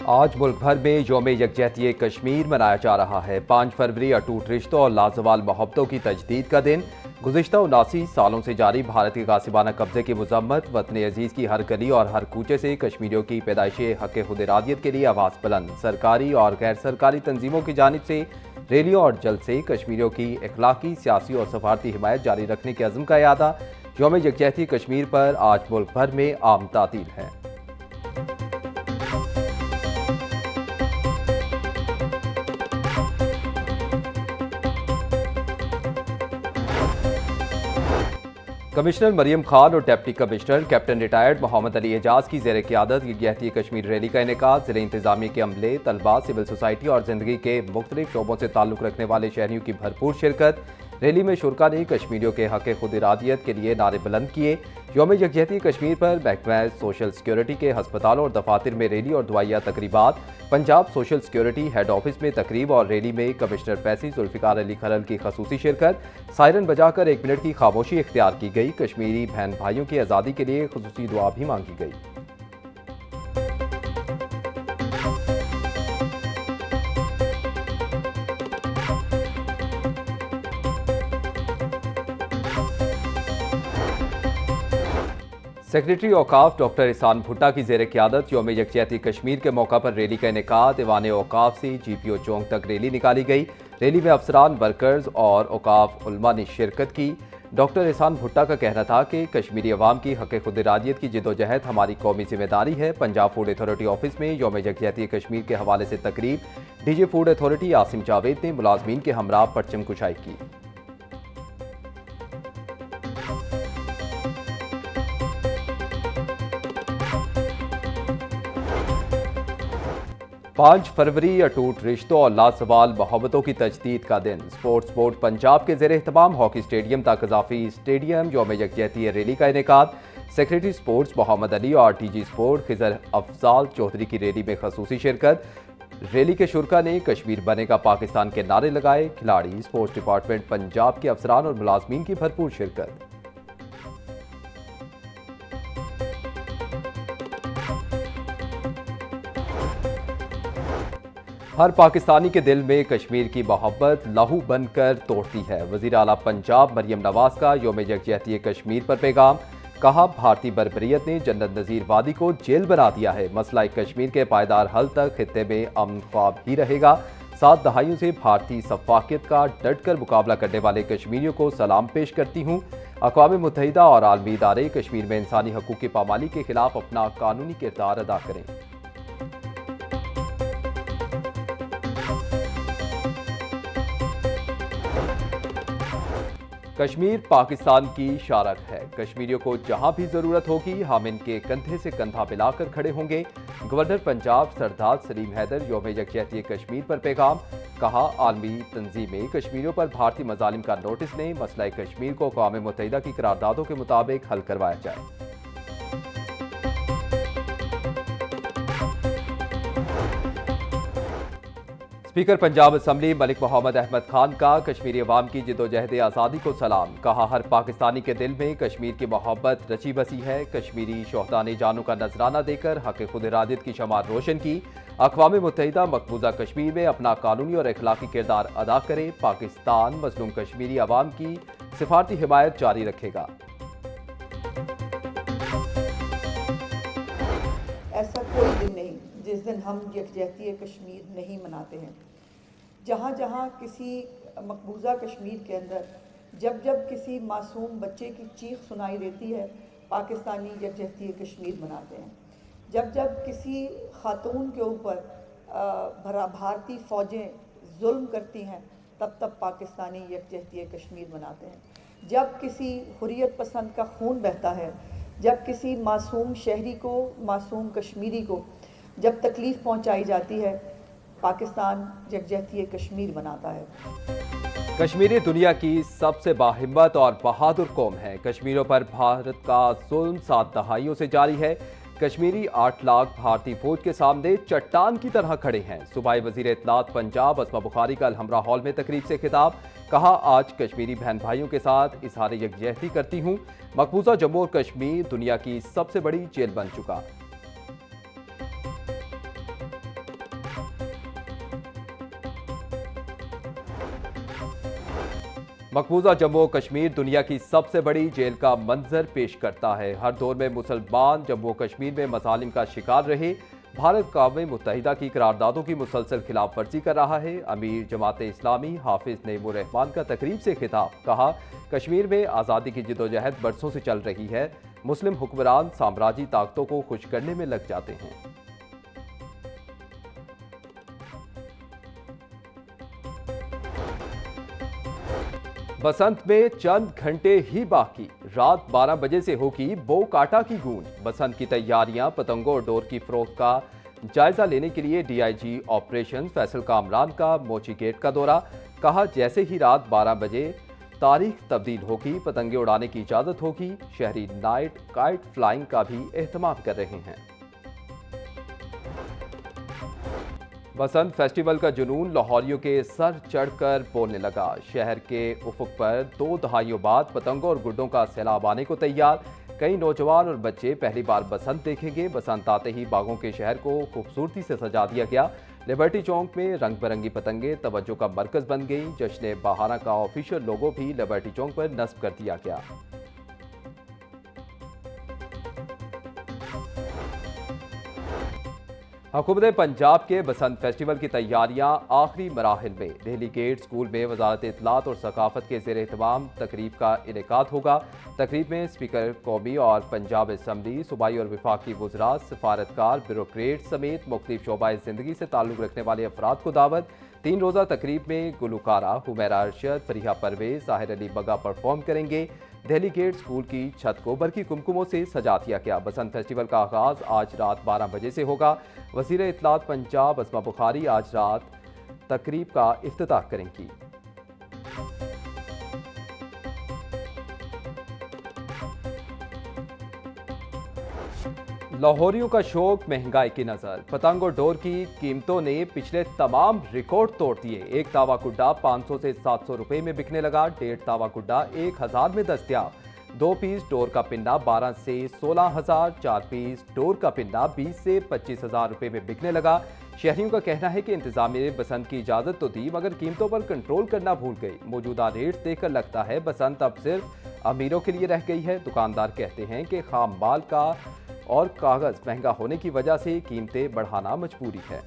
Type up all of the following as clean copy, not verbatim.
آج ملک بھر میں یوم یکجہتی کشمیر منایا جا رہا ہے۔ 5 فروری اٹوٹ رشتوں اور لازوال محبتوں کی تجدید کا دن۔ گزشتہ 79 سالوں سے جاری بھارت کے غاصبانہ قبضے کی مذمت، وطن عزیز کی ہر گلی اور ہر کوچے سے کشمیریوں کی پیدائشی حق خود ارادیت کے لیے آواز بلند۔ سرکاری اور غیر سرکاری تنظیموں کی جانب سے ریلیوں اور جلسے کشمیریوں کی اخلاقی، سیاسی اور سفارتی حمایت جاری رکھنے کے عزم کا اعادہ۔ یوم یکجہتی کشمیر پر آج ملک بھر میں عام تعطیل ہے۔ کمشنر مریم خان اور ڈپٹی کمشنر کیپٹن ریٹائرڈ محمد علی اعجاز کی زیر قیادت یکجہتی کشمیر ریلی کا انعقاد۔ ضلع انتظامیہ کے عملے، طلباء، سول سوسائٹی اور زندگی کے مختلف شعبوں سے تعلق رکھنے والے شہریوں کی بھرپور شرکت۔ ریلی میں شرکاء نے کشمیریوں کے حق خود ارادیت کے لیے نعرے بلند کیے۔ یوم یکجہتی کشمیر پر محکمہ سوشل سیکورٹی کے ہسپتالوں اور دفاتر میں ریلی اور دعائیہ تقریبات۔ Punjab social security head office میں تقریب اور ریلی میں کمشنر پیسی ذوالفقار علی کھرل کی خصوصی شرکت۔ سائرن بجا کر 1 منٹ کی خاموشی اختیار کی گئی۔ کشمیری بہن بھائیوں کی آزادی کے لیے خصوصی دعا بھی مانگی گئی۔ سیکریٹری اوقاف ڈاکٹر احسان بھٹا کی زیر قیادت یوم یکجہتی کشمیر کے موقع پر ریلی کا انعقاد۔ ایوان اوقاف سے جی پی او چوک تک ریلی نکالی گئی۔ ریلی میں افسران، ورکرز اور اوقاف علماء نے شرکت کی۔ ڈاکٹر احسان بھٹا کا کہنا تھا کہ کشمیری عوام کی حق خود ارادیت کی جدوجہد ہماری قومی ذمہ داری ہے۔ پنجاب فوڈ اتھارٹی آفس میں یوم یکجہتی کشمیر کے حوالے سے تقریب۔ D J food authority Asim Javed نے ملازمین کے ہمراہ پرچم کشائی کی۔ 5 فروری اٹوٹ رشتوں اور لازوال محبتوں کی تجدید کا دن۔ سپورٹس بورڈ پنجاب کے زیر اہتمام ہاکی اسٹیڈیم تک اضافی اسٹیڈیم یوم یکجہتی ریلی کا انعقاد۔ سیکریٹری سپورٹس محمد علی اور ٹی جی سپورٹ خضر افضال چودھری کی ریلی میں خصوصی شرکت۔ ریلی کے شرکاء نے کشمیر بنے گا پاکستان کے نعرے لگائے۔ کھلاڑی، سپورٹس ڈپارٹمنٹ پنجاب کے افسران اور ملازمین کی بھرپور شرکت۔ ہر پاکستانی کے دل میں کشمیر کی محبت لہو بن کر توڑتی ہے۔ وزیر اعلیٰ پنجاب مریم نواز کا یوم یکجہتی کشمیر پر پیغام۔ کہا، بھارتی بربریت نے جنت نظیر وادی کو جیل بنا دیا ہے۔ مسئلہ کشمیر کے پائیدار حل تک خطے میں امن خواب ہی رہے گا۔ 7 دہائیوں سے بھارتی سفاکیت کا ڈٹ کر مقابلہ کرنے والے کشمیریوں کو سلام پیش کرتی ہوں۔ اقوام متحدہ اور عالمی ادارے کشمیر میں انسانی حقوق کی پامالی کے خلاف اپنا قانونی کردار ادا کریں۔ کشمیر پاکستان کی شارک ہے۔ کشمیریوں کو جہاں بھی ضرورت ہوگی ہم ان کے کندھے سے کندھا ملا کر کھڑے ہوں گے۔ گورنر پنجاب سردار سلیم حیدر یوم یکجہتی کشمیر پر پیغام۔ کہا، عالمی تنظیمیں کشمیریوں پر بھارتی مظالم کا نوٹس لیں۔ مسئلہ کشمیر کو اقوام متحدہ کی قراردادوں کے مطابق حل کروایا جائے۔ اسپیکر پنجاب اسمبلی ملک محمد احمد خان کا کشمیری عوام کی جدوجہد آزادی کو سلام۔ کہا، ہر پاکستانی کے دل میں کشمیر کی محبت رچی بسی ہے۔ کشمیری شہداء نے جانوں کا نذرانہ دے کر حق خود ارادیت کی شمع روشن کی۔ اقوام متحدہ مقبوضہ کشمیر میں اپنا قانونی اور اخلاقی کردار ادا کرے۔ پاکستان مظلوم کشمیری عوام کی سفارتی حمایت جاری رکھے گا۔ ایسا کوئی دن نہیں جس دن ہم یکجہتی کشمیر نہیں مناتے ہیں۔ جہاں جہاں کسی مقبوضہ کشمیر کے اندر جب کسی معصوم بچے کی چیخ سنائی دیتی ہے، پاکستانی یکجہتی کشمیر مناتے ہیں۔ جب کسی خاتون کے اوپر بھارتی فوجیں ظلم کرتی ہیں، تب پاکستانی یکجہتی کشمیر مناتے ہیں۔ جب کسی حریت پسند کا خون بہتا ہے، جب کسی معصوم شہری کو، معصوم کشمیری کو جب تکلیف پہنچائی جاتی ہے، پاکستان یکجہتی کشمیر مناتا ہے۔ کشمیری دنیا کی سب سے باہمت اور بہادر قوم ہے۔ کشمیریوں پر بھارت کا ظلم 7 دہائیوں سے جاری ہے۔ کشمیری 8 لاکھ بھارتی فوج کے سامنے چٹان کی طرح کھڑے ہیں۔ صوبائی وزیر اطلاعات پنجاب اسما بخاری کا الحمرا ہال میں تقریب سے خطاب۔ کہا، آج کشمیری بہن بھائیوں کے ساتھ اظہار یکجہتی کرتی ہوں۔ مقبوضہ جموں اور کشمیر دنیا کی سب سے بڑی جیل بن چکا۔ मकबूजा जम्मू और कश्मीर दुनिया की सबसे बड़ी जेल का मंजर पेश करता है। हर दौर में मुसलमान जम्मू और कश्मीर में मसालिम का शिकार रहे। भारत अक़वाम मुत्तहिदा की करारदादों की मुसलसल खिलाफ वर्जी कर रहा है। अमीर जमात इस्लामी हाफिज नईमुर रहमान का तकरीब से खिताब, कहा कश्मीर में आज़ादी की जिदोजहद बरसों से चल रही है। मुस्लिम हुक्मरान साम्राज्यी ताकतों को खुश करने में लग जाते हैं। बसंत में चंद घंटे ही बाकी, रात 12 बजे से होगी बो काटा की गूंज। बसंत की तैयारियां, पतंगों और डोर की फरोख्त का जायजा लेने के लिए डीआईजी ऑपरेशन फैसल कामरान का मोची गेट का दौरा। कहा जैसे ही रात 12 बजे तारीख तब्दील होगी, पतंगे उड़ाने की इजाजत होगी। शहरी नाइट काइट फ्लाइंग का भी एहतमाम कर रहे हैं। बसंत फेस्टिवल का जुनून लाहौरियों के सर चढ़कर बोलने लगा। शहर के उफुक पर 2 दहाइयों बाद पतंगों और गुड्डों का सैलाब आने को तैयार। कई नौजवान और बच्चे पहली बार बसंत देखेंगे। बसंत आते ही बागों के शहर को खूबसूरती से सजा दिया गया। लिबर्टी चौक में रंग बिरंगी पतंगे तवज्जो का मरकज बन गई। जश्न बहारा का ऑफिशियल लोगो भी लिबर्टी चौक पर नस्ब कर दिया गया। हुकूमत पंजाब के बसंत फेस्टिवल की तैयारियां आखिरी मराहिल में। दिल्ली गेट स्कूल में वजारत इत्तलात और सकाफत के ज़ेर एहतमाम तकरीब का इनेकाद होगा। तकरीब में स्पीकर कौमी और पंजाब असम्बली, सूबाई और वफाकी वज़रा, सफारतकार, ब्यूरोक्रेट समेत मुख्तलिफ शोबाए ज़िंदगी से ताल्लुक़ रखने वाले अफराद को दावत। 3 रोज़ा तकरीब में गुलकारा हुमैरा अरशद, फरीहा परवेज, साहिर अली बगा परफॉर्म करेंगे। दिल्ली गेट स्कूल की छत को बरकी कुमकुमों से सजा दिया गया। बसंत फेस्टिवल का आगाज आज रात 12 बजे से होगा। वज़ीर इत्तलात पंजाब अस्मा बुखारी आज रात तकरीब का इफ्तिताह करेंगी। लाहौरियों का शौक महंगाई की नजर। पतंग और डोर की कीमतों ने पिछले तमाम रिकॉर्ड तोड़ दिए। एक तावा गुड्डा 500 से 700 रुपए में बिकने लगा। 1.5 तावा गुड्डा 1000 में दस्तयाब। 2 पीस डोर का पिन्ना 12 से 16,000, 4 पीस डोर का पिन्ना 20 से 25,000 रुपए में बिकने लगा। शहरियों का कहना है कि इंतजामिया ने बसंत की इजाजत तो दी, मगर कीमतों पर कंट्रोल करना भूल गई। मौजूदा रेट्स देखकर लगता है बसंत अब सिर्फ अमीरों के लिए रह गई है। दुकानदार कहते हैं कि खाम माल का और कागज महंगा होने की वजह से कीमतें बढ़ाना मजबूरी है।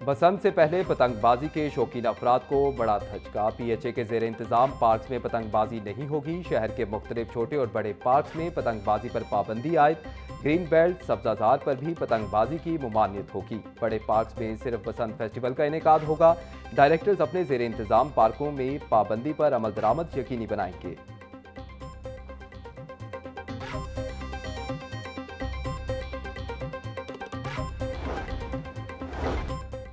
बसंत से पहले पतंगबाजी के शौकीन अफराद को बड़ा धचका। पीएचए के जेर इंतजाम पार्क्स में पतंगबाजी नहीं होगी। शहर के मुख्तलिफ छोटे और बड़े पार्क्स में पतंगबाजी पर पाबंदी आयद। ग्रीन बेल्ट सब्जाजार पर भी पतंगबाजी की मुमानियत होगी। बड़े पार्क्स में सिर्फ बसंत फेस्टिवल का इनेकाद होगा। डायरेक्टर्स अपने जेर इंतजाम पार्कों में पाबंदी पर अमल दरामद यकीनी बनाएंगे।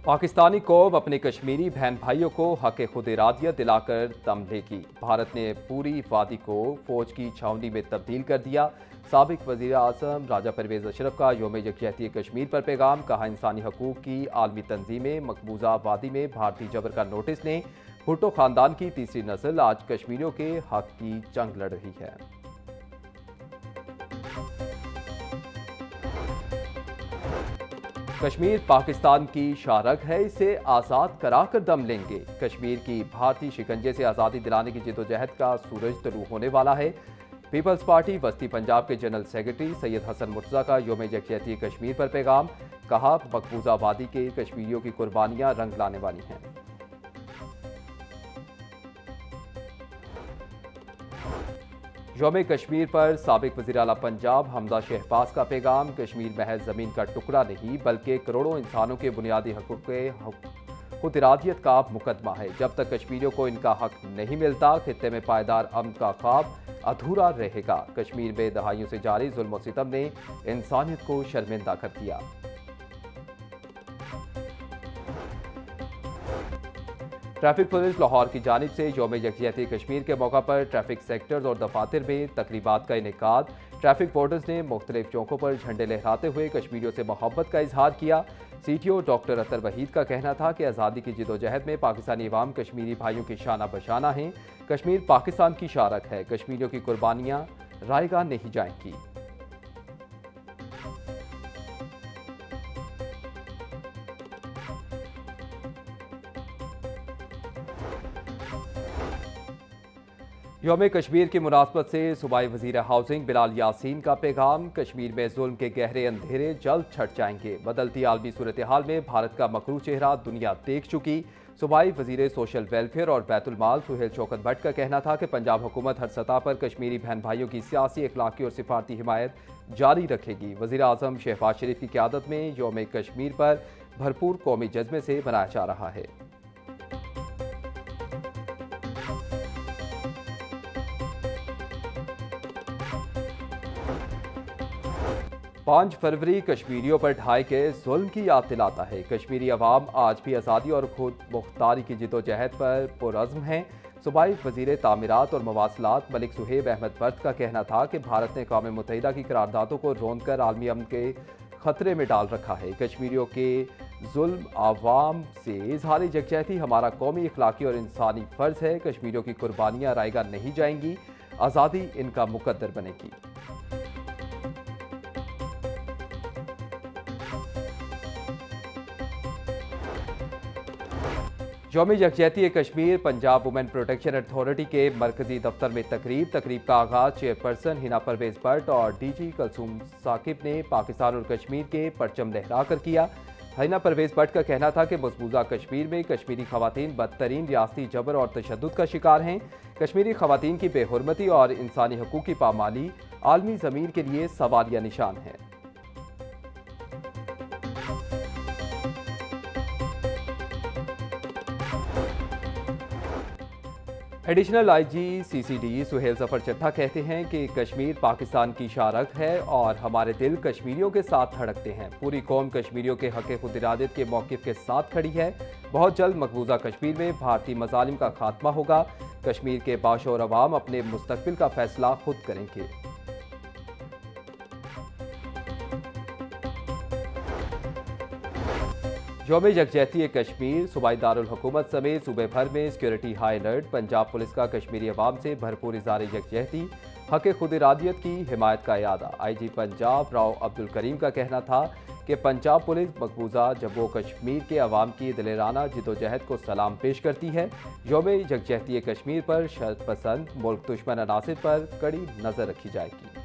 पाकिस्तानी कौम अपने कश्मीरी बहन भाइयों को हक खुद इरादियत दिलाकर दम लेगी। भारत ने पूरी वादी को फौज की छावनी में तब्दील कर दिया। साबिक वज़ीर आज़म राजा परवेज़ अशरफ का यौम यकजहती कश्मीर पर पैगाम। कहा इंसानी हकूक़ की आलमी तंजीमें मकबूजा वादी में भारतीय जबर का नोटिस लें। भुट्टो ख़ानदान की तीसरी नस्ल आज कश्मीरियों के हक की जंग लड़ रही है। कश्मीर पाकिस्तान की शारक है, इसे आज़ाद कराकर दम लेंगे। कश्मीर की भारतीय शिकंजे से आज़ादी दिलाने की जिदोजहद का सूरज तुलू होने वाला है। पीपल्स पार्टी वस्ती पंजाब के जनरल सेक्रेटरी सैयद हसन मुर्तज़ा का यौम यकजहती कश्मीर पर पैगाम। कहा मकबूजा वादी के कश्मीरियों की कुर्बानियां रंग लाने वाली हैं। यौम कश्मीर पर साबिक वज़ीर आला पंजाब हमजा शहबाज का पैगाम। कश्मीर महज ज़मीन का टुकड़ा नहीं बल्कि करोड़ों इंसानों के बुनियादी हकूक़ खुद इरादियत का मुकदमा है। जब तक कश्मीरियों को इनका हक नहीं मिलता, खित्ते में पायदार अमन का ख्वाब अधूरा रहेगा। कश्मीर में दहाइयों से जारी जुल्म और सितम ने इंसानियत को शर्मिंदा कर दिया। ट्रैफिक पुलिस लाहौर की जानिब से यौम यकजहती कश्मीर के मौका पर ट्रैफिक सेक्टर्स और दफातर में तकरीबात का इनेकाद। ट्रैफिक बोर्डर्स ने मुख्तलिफ चौकों पर झंडे लहराते हुए कश्मीरियों से मोहब्बत का इजहार किया। सीटीओ डॉक्टर अतर वहीद का कहना था कि आज़ादी की जिदोजहद में पाकिस्तानी अवाम कश्मीरी भाइयों की शाना बशाना है। कश्मीर पाकिस्तान की शारक है। कश्मीरियों की कुर्बानियाँ रायगा नहीं जाएंगी। यौम कश्मीर की मुनासबत से सूबाई वज़ीर हाउसिंग बिलाल यासीन का पैगाम। कश्मीर में जुल्म के गहरे अंधेरे जल्द छट जाएंगे। बदलती आलमी सूरत हाल में भारत का मकरू चेहरा दुनिया देख चुकी। सूबाई वज़ीर सोशल वेलफेयर और बैतुल माल सुहेल शौकत भट्ट का कहना था कि पंजाब हुकूमत हर सतह पर कश्मीरी बहन भाइयों की सियासी, अखलाकी और सिफारती हिमायत जारी रखेगी। वज़ीर आज़म शहबाज शरीफ की क़यादत में यौम कश्मीर पर भरपूर कौमी जज्बे से मनाया जा रहा है। 5 फरवरी कश्मीरियों पर ढाई के जुल्म की याद दिलाता है। कश्मीरी अवाम आज भी आज़ादी और खुद मुख्तारी की जिदोजहद पर पुरज़्म हैं। सूबाई वज़ीर तामीरात और मवासलात मलिक सुहेब अहमद बर्द का कहना था कि भारत ने अक़वाम मुत्तहिदा की करारदादों को रोंद कर आलमी अमन के खतरे में डाल रखा है। कश्मीरियों के जुल्म आवाम से इजहार यकजहती हमारा कौमी, अखलाकी और इंसानी फ़र्ज़ है। कश्मीरियों की कुर्बानियाँ रायगा नहीं जाएंगी, आज़ादी इनका मुकद्दर बनेगी। यौम यकजहती Kashmir Punjab women protection authority के मरकजी दफ्तर में तकरीब का आगाज़ चेयरपर्सन हिना परवेज भट्ट और डीजी कुलसूम साकिब ने पाकिस्तान और कश्मीर के परचम लहरा कर किया। हिना परवेज भट्ट का कहना था कि मजबूजा कश्मीर में कश्मीरी खवातीन बदतरीन रियासती जबर और तशद्दुद का शिकार हैं। कश्मीरी खवातीन की बेहुरमती और इंसानी हकूक़ की पामाली आलमी ज़मीन के लिए सवालिया निशान है। Additional IG CCD Sohail Zafar Chattha कहते हैं कि कश्मीर पाकिस्तान की शारक है और हमारे दिल कश्मीरियों के साथ धड़कते हैं। पूरी कौम कश्मीरियों के हक़ खुद इरादत के मौक़िफ़ के साथ खड़ी है। बहुत जल्द मकबूजा कश्मीर में भारतीय मज़ालिम का खात्मा होगा। कश्मीर के बाशऊर अवाम अपने मुस्तक़बिल का फैसला खुद करेंगे। यौम यकजहती कश्मीर सूबाई दारुल हुकूमत समेत सूबे भर में security high alert. Punjab police का कश्मीरी अवाम से भरपूर इज़हार यकजहती हक़ खुद इरादियत की हिमायत का इरादा। आई.जी. पंजाब राव अब्दुल करीम का कहना था कि पंजाब पुलिस मकबूजा जम्मू कश्मीर के अवाम की दिलेराना जिदोजहद को सलाम पेश करती है। यौम यकजहती कश्मीर पर शर्त पसंद मुल्क दुश्मन अनासिर पर कड़ी नज़र रखी जाएगी।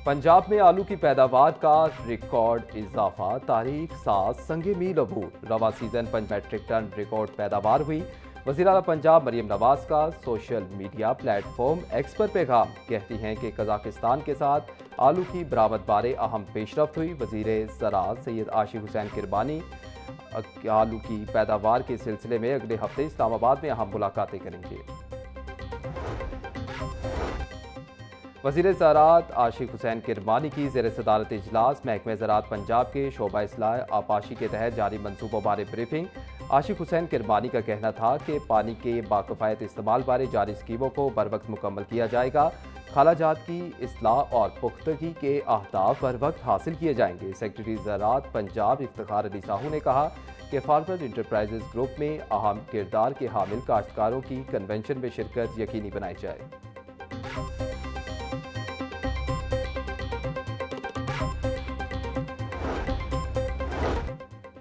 पंजाब में आलू की पैदावार का रिकॉर्ड इजाफा, तारीख साथ संगे मील अबूर। रवा सीजन 5 मैट्रिक टन रिकॉर्ड पैदावार हुई। वज़ीर आला पंजाब मरियम नवाज का सोशल मीडिया प्लेटफॉर्म एक्स पर पैगाम। कहती हैं कि कजाकिस्तान के साथ आलू की बरामद बारे अहम पेशरफ्त हुई। वज़ीर ज़राअत सैयद आशिक हुसैन किरमानी आलू की पैदावार के सिलसिले में अगले हफ्ते इस्लामाबाद में अहम मुलाकातें करेंगे। वज़ीर ज़राअत आशिक हुसैन किरमानी की ज़ेर सदारत इजलास महकमे ज़राअत पंजाब के शोबा इस्लाह आपाशी के तहत जारी मंसूबों बारे ब्रीफिंग। आशिक हुसैन किरमानी का कहना था कि पानी के बाकफायत इस्तेमाल बारे जारी स्कीमों को बर वक्त मुकम्मल किया जाएगा। खालाजात की इस्लाह और पुख्तगी के अहदाफ बर वक्त हासिल किए जाएंगे। सेक्रेटरी ज़राअत पंजाब इफ्तिखार अली साहू ने कहा कि फार्मर इंटरप्राइजेज ग्रुप में अहम किरदार के हामिल काश्तकारों की कन्वेंशन में शिरकत यकीनी बनाई जाए।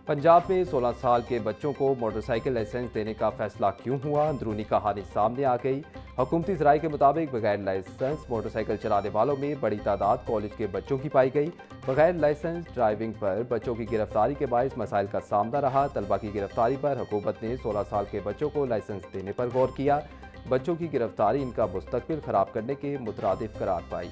पंजाब में 16 साल के बच्चों को मोटरसाइकिल लाइसेंस देने का फैसला क्यों हुआ? अंदरूनी कहानी सामने आ गई। हुकूमती ज़राए के मुताबिक बगैर लाइसेंस मोटरसाइकिल चलाने वालों में बड़ी तादाद कॉलेज के बच्चों की पाई गई। बगैर लाइसेंस ड्राइविंग पर बच्चों की गिरफ्तारी के बायस मसाइल का सामना रहा। तलबा की गिरफ्तारी पर हुकूमत ने 16 साल के बच्चों को लाइसेंस देने पर गौर किया। बच्चों की गिरफ्तारी इनका मुस्तकबिल खराब करने के मुतरादिफ करार पाई।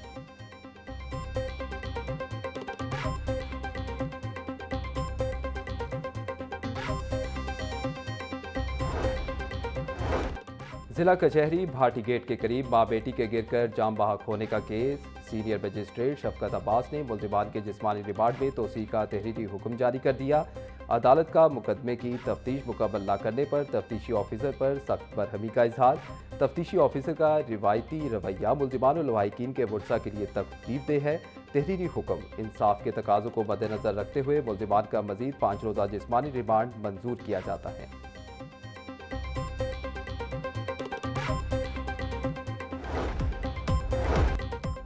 जिला कचहरी भाटी गेट के करीब मां बेटी के गिरकर जाम बहक होने का केस। सीनियर मजिस्ट्रेट शफकत अब्बास ने मुल्जिमान के जिस्मानी रिमांड में तोसी का तहरीरी हुक्म जारी कर दिया। अदालत का मुकदमे की तफ्तीश मुकम्मल न करने पर तफ्तीशी ऑफिसर पर सख्त बरहमी का इजहार। तफ्तीशी ऑफिसर का रिवायती रवैया मुल्जिमान और लवाहिकीन के वर्सा के लिए तकलीफदेह है। तहरीरी हुक्म इंसाफ के तकाज़ों को मद्देनजर रखते हुए मुल्जिमान का मजीद 5 रोज़ा जिस्मानी रिमांड मंजूर किया जाता है।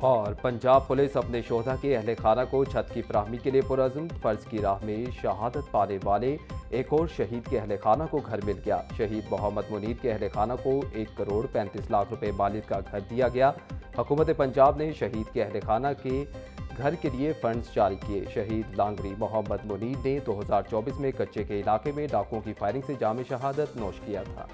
اور پنجاب پولیس اپنے شہدا کے اہل خانہ کو چھت کی فراہمی کے لیے پرعزم، فرض کی راہ میں شہادت پانے والے ایک اور شہید کے اہل خانہ کو گھر مل گیا۔ شہید محمد منیر کے اہل خانہ کو 1 کروڑ 35 لاکھ روپے مالیت کا گھر دیا گیا۔ حکومت پنجاب نے شہید کے اہل خانہ کے گھر کے لیے فنڈز جاری کیے۔ شہید لانگری محمد منیر نے 2024 میں کچے کے علاقے میں ڈاکوؤں کی فائرنگ سے جام شہادت نوش کیا تھا۔